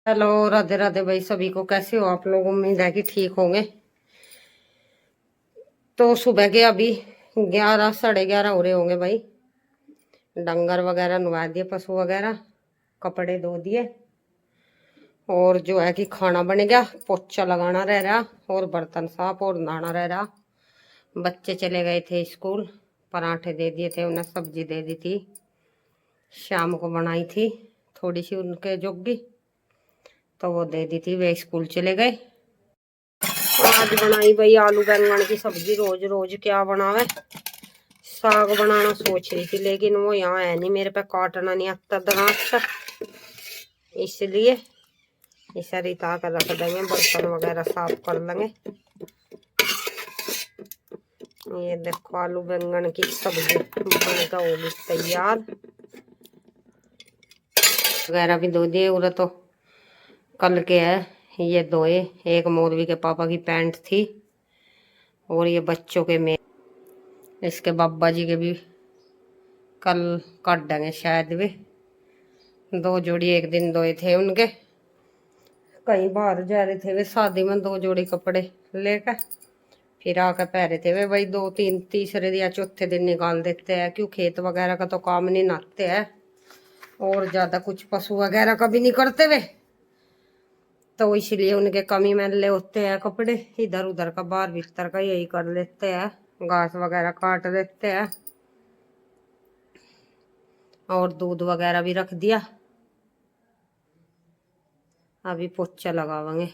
Hello, Radhe Radhe भाई सभी को। कैसे हो आप लोग? उम्मीद है कि ठीक होंगे। तो सुबह के अभी 11 साढ़े 11 हो रहे होंगे भाई। डंगर वगैरह नुआ दिए, पशु वगैरह, कपड़े धो दिए, और जो है कि खाना बन गया। पोछा लगाना रह रहा, और बर्तन साफ, और नहाना रह रहा। बच्चे चले गए थे स्कूल, पराठे दे दिए थे उन्हें, सब्जी दे दी थी, शाम को बनाई थी थोड़ी सी उनके जोगी, तो वो दे दी थी, वे स्कूल चले गए। आज बनाई भाई आलू बैंगन की सब्जी। रोज रोज क्या बनावे। साग बनाना सोच रही थी, लेकिन वो यहाँ है नहीं, मेरे पे काटना नहीं आता दांत से, इसलिए इसे रिता कर रख देंगे, बर्तन वगैरह साफ कर लेंगे। ये देखो आलू बैंगन की सब्जी बनकर होगी तैयार। वगैरह भी धो दिए, उधर तो कल के है ये धोए। एक मौलवी के पापा की पैंट थी, और ये बच्चों के में इसके बाबा जी के भी कल काट देंगे शायद। वे दो जोड़ी एक दिन धोए थे उनके, कहीं बाहर जा रहे थे वे शादी में, दो जोड़ी कपड़े लेकर फिर आकर पहरे थे वे भाई। दो तीन तीसरे या चौथे दिन निकाल देते हैं, क्यों खेत वगैरह का तो काम नहीं नाते हैं, और ज्यादा कुछ पशु वगैरह का भी नहीं करते वे, तो इसलिए उनके कमी मैले होते हैं कपड़े। इधर उधर का बाहर भीतर का यही कर लेते हैं, घास वगैरह काट देते हैं, और दूध वगैरह भी रख दिया। अभी पोछा लगावांगे।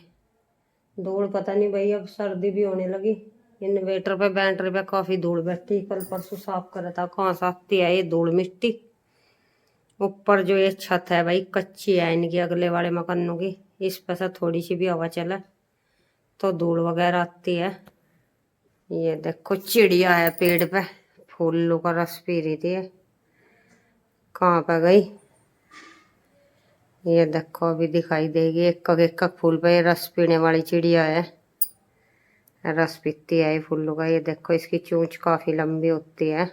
धूल पता नहीं भाई, अब सर्दी भी होने लगी। इन्वेटर पे बैटरी पे काफी धूल बैठी, कल परसों साफ करा था, कहाँ से आती है ये धूल मिट्टी। ऊपर जो ये छत है भाई कच्ची है इनकी, अगले वाले मकानों की, इस पर से थोड़ी सी भी हवा चले तो धूल वगैरह आती है। ये देखो चिड़िया है पेड़ पे, फूलों का रस पी रही थी। कहाँ पे गई? ये देखो अभी दिखाई देगी। एक एक फूल पे रस पीने वाली चिड़िया है, रस पीती है ये फूलों का। ये देखो इसकी चोंच काफी लंबी होती है,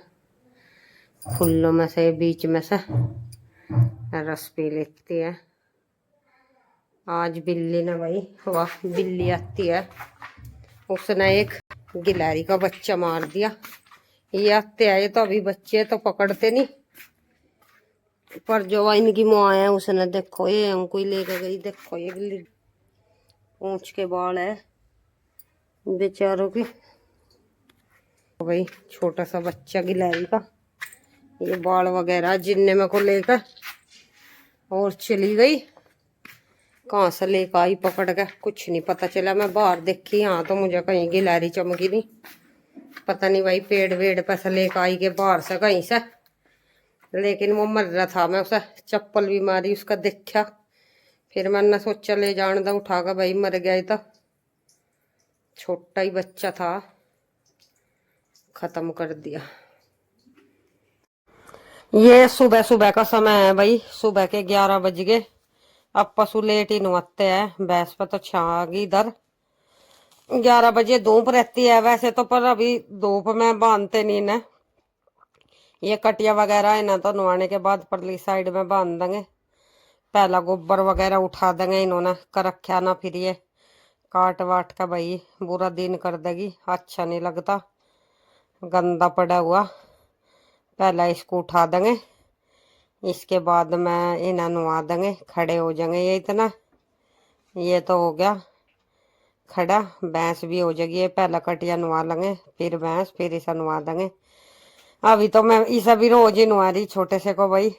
फूलों में से बीच में से रस पी लेती है। आज बिल्ली ने भाई, वाह बिल्ली आती है, उसने एक गिलहरी का बच्चा मार दिया। ये आते हैं, ये तो अभी बच्चे तो पकड़ते नहीं, पर जो इनकी माँ है उसने देखो ये हमको ही लेकर गई। देखो ये पूंछ के बाल है बेचारों की। भाई छोटा सा बच्चा गिलहरी का, ये बाल वगैरह जिनने मेरे को लेकर और चली गई। कहाँ से लेकर आई पकड़ के कुछ नहीं पता चला। मैं बाहर देखी, हाँ तो मुझे कहीं गिलहरी चमकी नहीं, पता नहीं भाई पेड़ वेड़ पर से लेकर आई के बाहर से कहीं से, लेकिन वो मर रहा था। मैं उसे चप्पल भी मारी, उसका देखा, फिर मैंने सोचा ले जान दो उठा कर, भाई मर गया तो छोटा ही बच्चा था, खत्म कर दिया। ये सुबह सुबह का समय है भाई, सुबह के 11 बज गए। अब पशु लेट ही नहाते हैं, भैंस पे तो छा आ गई इधर। 11 बजे धूप रहती है वैसे तो, पर अभी धूप में बांधते नहीं ना। ये कटिया वगैरह है ना, तो नहाने के बाद परली साइड में बांध देंगे। पहला गोबर वगैरह उठा देंगे, इन्होंने कर रखा ना, फिर ये काट वाट का भाई बुरा दिन कर देगी, अच्छा नहीं लगता गंदा पड़ा हुआ। पहला इसको उठा देंगे, इसके बाद में इन्हें नुआ देंगे, खड़े हो जाएंगे। ये इतना, ये तो हो गया खड़ा, भैंस भी हो जाएगी। ये पहला कटिया नुआ लेंगे, फिर भैंस, फिर इसे नुआ देंगे। अभी तो मैं इसे भी रोज ही नुआ रही छोटे से को भाई,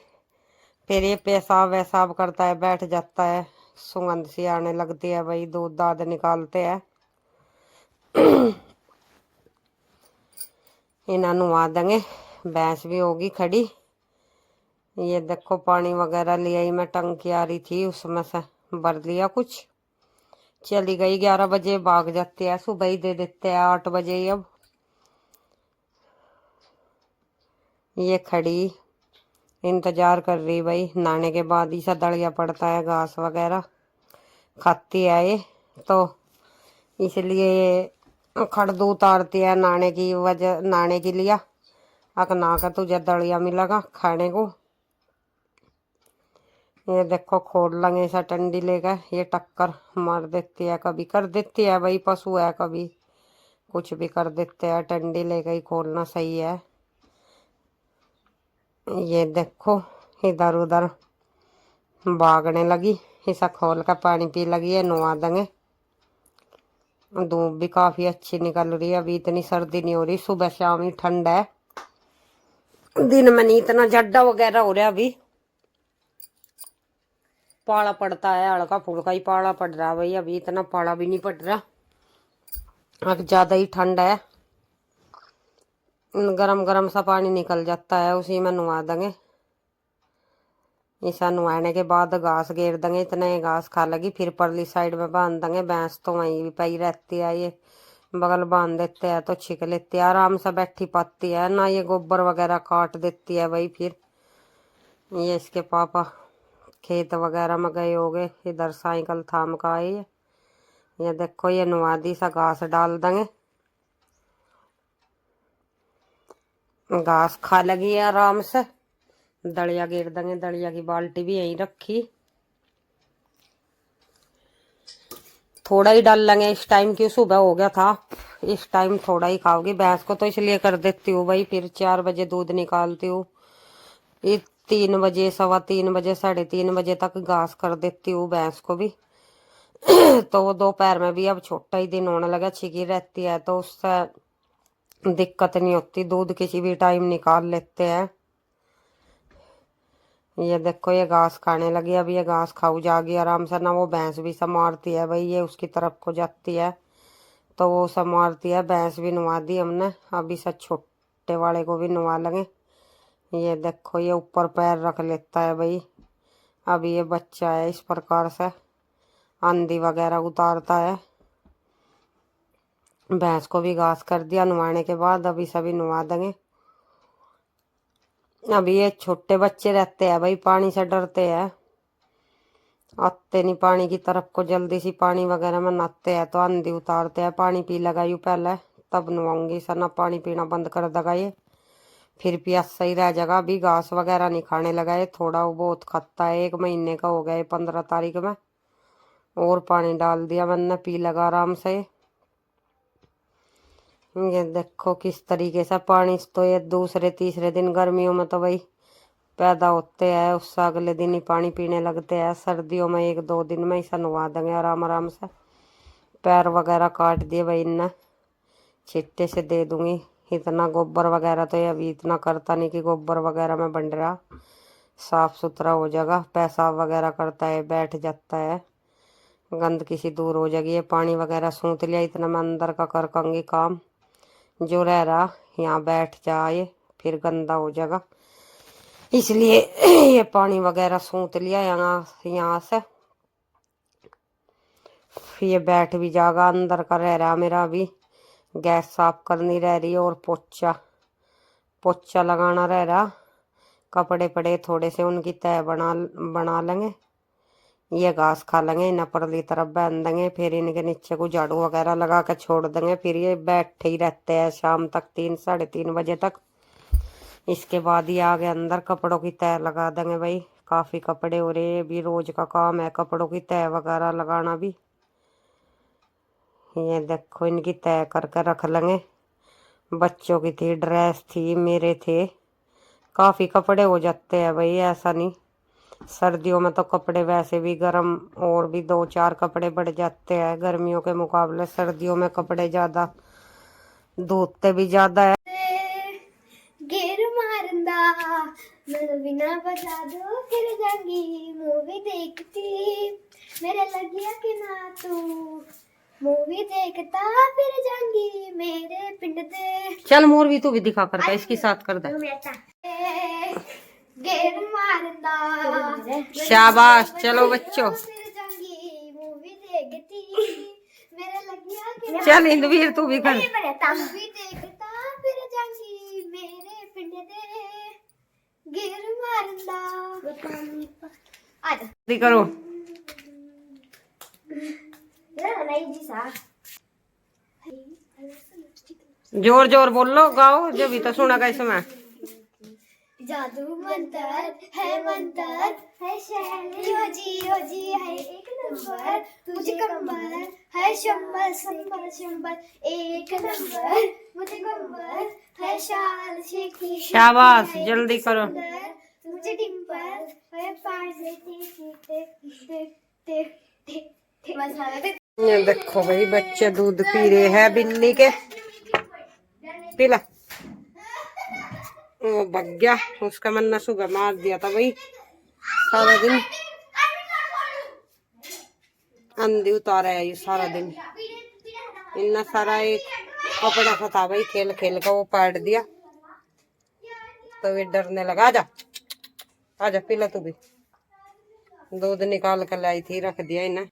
फिर ये पेशाब वैसाब करता है, बैठ जाता है, सुगंध सी आने लगती है भाई, दूध दाद निकालते हैं। इन्हें नुआ देंगे, भैंस भी होगी खड़ी। ये देखो पानी वगैरह ले आई मैं, टंकी आ रही थी उसमें से भर लिया कुछ, चली गई। 11 बजे भाग जाती है, सुबह ही दे देते हैं 8 बजे ही। अब ये खड़ी इंतजार कर रही भाई, नहाने के बाद ही सा दड़िया पड़ता है, घास वगैरह खाती है ये, तो इसलिए ये खड़दू उतारती है नहाने की वजह, नहाने के लिए। अक ना कर तुझे दड़िया मिलेगा खाने को, ये देखो खोल लेंगे ऐसा टंडी लेकर, ये टक्कर मार देती है, कभी कर देती है भाई, पशु है कभी कुछ भी कर देते हैं, टंडी लेकर ही खोलना सही है। ये देखो इधर उधर भागने लगी, ऐसा खोल कर पानी पी लगी है, नुआ देंगे। धूप भी काफी अच्छी निकल रही है, अभी इतनी सर्दी नहीं हो रही, सुबह शाम ही ठंड है, दिन में नहीं इतना जड्डा वगैरह हो रहा। अभी पाला पड़ता है, हल्का फुल्का ही पाला पड़ रहा है भाई, अभी इतना पाला भी नहीं पड़ रहा, अब ज्यादा ही ठंड है। गरम गरम सा पानी निकल जाता है, उसी में नुआ देंगे। ऐसा नुआने के बाद घास घेर देंगे, इतने घास खा लगी, फिर परली साइड में बांध देंगे। भैंस तो वहीं भी पई रहती है, ये बगल बांध देते हैं तो छिक लेती है, आराम से बैठी पाती है ना, ये गोबर वगैरह काट देती है भाई। फिर ये इसके पापा खेत वगैरह में गए हो गए, इधर साइकिल थाम का आए। ये देखो ये नुआ दी, सा घास डाल देंगे, घास खा लगी है आराम से। दलिया गिर देंगे, दलिया की बाल्टी भी यहीं रखी, थोड़ा ही डाल लेंगे इस टाइम, की सुबह हो गया था, इस टाइम थोड़ा ही खाओगी। भैंस को तो इसलिए कर देती हूँ भाई, फिर 4 बजे दूध निकालती हूँ, ये 3 बजे, 3:15 3:30 बजे तक घास कर देती हूँ भैंस को भी। तो वो दोपहर में भी अब छोटा ही दिन होने लगा, छिकी रहती है, तो उससे दिक्कत नहीं होती, दूध किसी भी टाइम निकाल लेते हैं। ये देखो ये घास खाने लगी, अब ये घास खाऊ जागी आराम से ना, वो भैंस भी संभालती है भाई, ये उसकी तरफ को जाती है तो वो संभालती है। भैंस भी नुआ दी हमने, अभी से छोटे वाले को भी नुआ लेंगे। ये देखो ये ऊपर पैर रख लेता है भाई, अभी ये बच्चा है, इस प्रकार से आंधी वगैरह उतारता है। भैंस को भी घास कर दिया नुआने के बाद, अभी सभी नुआ देंगे। अभी ये छोटे बच्चे रहते हैं भाई, पानी से डरते हैं, आते नहीं पानी की तरफ को जल्दी सी, पानी वगैरह में नहाते हैं तो आंधी उतारते हैं। पानी पी लगायू पहले, तब नुआऊंगी, सना पानी पीना बंद कर देगा ये, फिर प्यास सही रह जाएगा। अभी घास वगैरह नहीं खाने लगा है, थोड़ा वो बहुत खाता है, 1 महीने का हो गया है 15 तारीख में, और पानी डाल दिया मैंने, पी लगा आराम से। ये देखो किस तरीके से पानी, तो ये दूसरे तीसरे दिन गर्मियों में तो भाई पैदा होते हैं, उससे अगले दिन ही पानी पीने लगते हैं। सर्दियों में 1-2 दिन में ही नवा देंगे आराम आराम से। पैर वगैरह काट दिए भाई इनने, छिट्टे से दे दूंगी। इतना गोबर वगैरह तो ये अभी इतना करता नहीं कि गोबर वगैरह में बन रहा, साफ सुथरा हो जाएगा, पेशाब वगैरह करता है, बैठ जाता है, गंद किसी दूर हो जाएगी। ये पानी वगैरह सूंत लिया, इतना मैं अंदर का कर कंगी काम, जो रह रहा यहाँ बैठ जाए, फिर गंदा हो जाएगा, इसलिए ये पानी वगैरह सूंत लिया यहाँ से। ये बैठ भी जाएगा, अंदर का रह रहा मेरा, अभी गैस साफ करनी रह रही है, और पोछा पोछा लगाना रह रहा। कपड़े पड़े थोड़े से, उनकी तह बना लेंगे। ये घास खा लेंगे, इन्हें परली तरफ बांध देंगे, फिर इनके नीचे को झाड़ू वगैरह लगा कर छोड़ देंगे। फिर ये बैठे ही रहते हैं शाम तक, 3-3:30 बजे तक। इसके बाद ही आगे अंदर कपड़ों की तह लगा देंगे भाई, काफी कपड़े हो रहे हैं, भी रोज का काम है कपड़ों की तह वगैरह लगाना भी। ये देखो इनकी तय करके रख लेंगे, बच्चों की थी, ड्रेस थी, मेरे थे, काफी कपड़े हो जाते हैं भाई, ऐसा नहीं। सर्दियों में तो कपड़े वैसे भी गर्म, और भी 2-4 कपड़े बढ़ जाते हैं गर्मियों के मुकाबले, सर्दियों में कपड़े ज्यादा धोते भी ज्यादा है। गिर मारंदा मैं बिना बता दो, फिर जाऊंगी मूवी देखती, मेरे लगिया के ना तू मूवी देखता, फिर जाऊंगी मेरे पिंड दे। चल मोर भी तू भी दिखा कर इसके साथ कर दे। गिर मारंदा शाबाश, चलो बच्चों, फिर जाऊंगी मूवी देखती, मेरे लगिया के चल इंदवीर तू भी कर। मूवी देखता, फिर जाऊंगी मेरे पिंड दे, गिर मारंदा दी करो, जी जोर जोर बोलो, गाओ, जो भी तो सुना कैसे मैं। जादू मंतर है शहर यो जी है एक नंबर तुझे कंबर है शंबर शंबर शंबर एक नंबर मुझे कंबर है शाल शेखी शाबाश, जल्दी करो। मुझे डिंपल है पार से ये देखो भाई, बच्चे दूध पी रहे हैं बिन्नी के। पिला। वो भग गया, उसका मन्ना सुबह मार दिया था भाई। सारा दिन अंधी उतारा है ये सारा दिन। इतना सारा एक कपड़ा सा था भाई, खेल खेल का वो पाट दिया, तो ये डरने लगा। आजा आजा पिला तू भी। दूध निकाल कर लाई थी, रख दिया इन्हें।